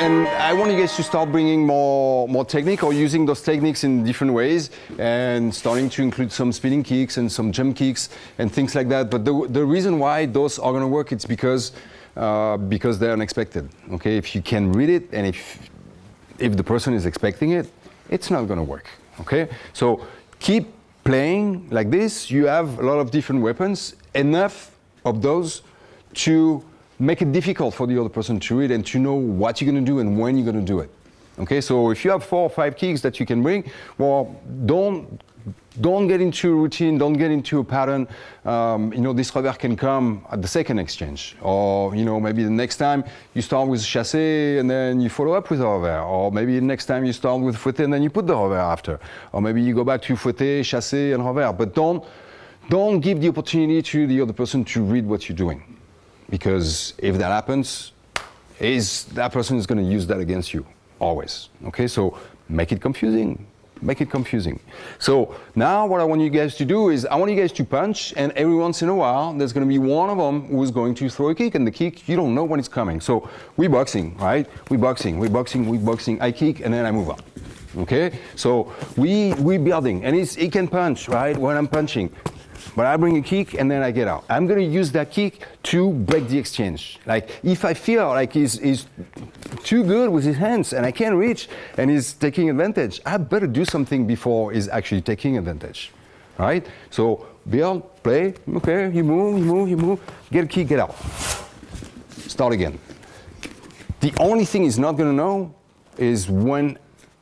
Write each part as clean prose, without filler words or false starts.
and I want you guys to start bringing more technique or using those techniques in different ways and starting to include some spinning kicks and some jump kicks and things like that. But the reason why those are going to work, it's because they're unexpected. Okay, if you can read it and if the person is expecting it, it's not going to work. Okay, so keep playing like this. You have a lot of different weapons, enough of those to make it difficult for the other person to read and to know what you're going to do and when you're going to do it. Okay, so if you have 4 or 5 kicks that you can bring, well, don't get into a routine, don't get into a pattern. This revers can come at the second exchange, or maybe the next time you start with chassé and then you follow up with a revers, or maybe the next time you start with fouetté and then you put the revers after, or maybe you go back to fouetté, chassé, and revers. But don't give the opportunity to the other person to read what you're doing. Because if that happens, that person is going to use that against you, always. Okay, so make it confusing. Make it confusing. So now what I want you guys to do is I want you guys to punch, and every once in a while there's going to be one of them who's going to throw a kick, and the kick, you don't know when it's coming. So we're boxing, right? We're boxing, I kick, and then I move on. Okay, so we're building, and he can punch, right, when I'm punching. But I bring a kick and then I get out. I'm going to use that kick to break the exchange. Like if I feel like he's too good with his hands and I can't reach and he's taking advantage, I better do something before he's actually taking advantage, right? So build, play, okay, you move, get a kick, get out. Start again. The only thing he's not going to know is when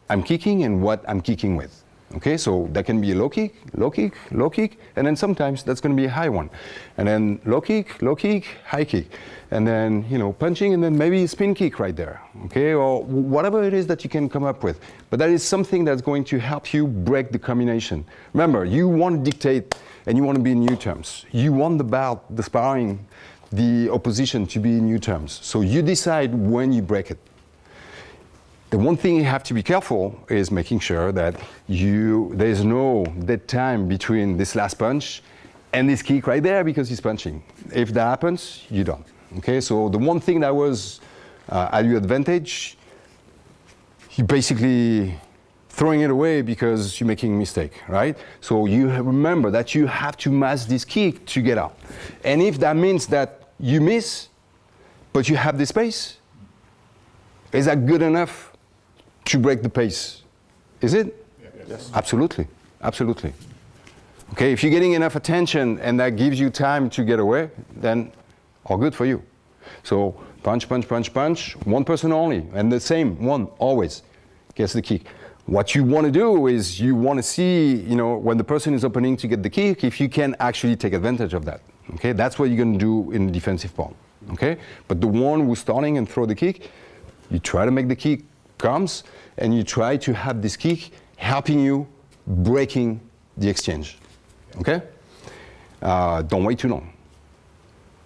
I'm kicking and what I'm kicking with. Okay, so that can be a low kick, and then sometimes that's going to be a high one. And then low kick, high kick. And then, punching, and then maybe a spin kick right there. Okay, or whatever it is that you can come up with. But that is something that's going to help you break the combination. Remember, you want to dictate and you want to be in new terms. You want the bout, the sparring, the opposition to be in new terms. So you decide when you break it. The one thing you have to be careful is making sure that there's no dead time between this last punch and this kick right there because he's punching. If that happens, you don't. Okay, so the one thing that was at your advantage, you basically throwing it away because you're making a mistake, right? So you remember that you have to mask this kick to get out. And if that means that you miss, but you have the space, is that good enough to break the pace? Is it? Yes. Absolutely. Okay, if you're getting enough attention and that gives you time to get away, then all good for you. So punch, one person only, and the same one always gets the kick. What you want to do is you want to see, when the person is opening to get the kick, if you can actually take advantage of that. Okay, that's what you're going to do in the defensive part. Okay, but the one who's starting and throw the kick, you try to make the kick comes, and you try to have this kick helping you breaking the exchange. Okay? Don't wait too long.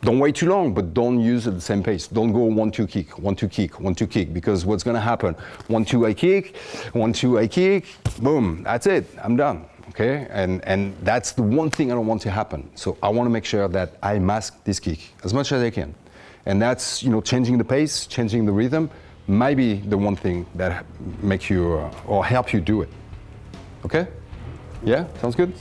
Don't wait too long, but don't use at the same pace. Don't go 1-2 kick, 1-2 kick, 1-2 kick, because what's going to happen? 1-2 I kick, 1-2 I kick, boom, that's it, I'm done. Okay? And that's the one thing I don't want to happen. So I want to make sure that I mask this kick as much as I can. And that's, changing the pace, changing the rhythm, might be the one thing that make you or help you do it. Okay? Yeah, sounds good?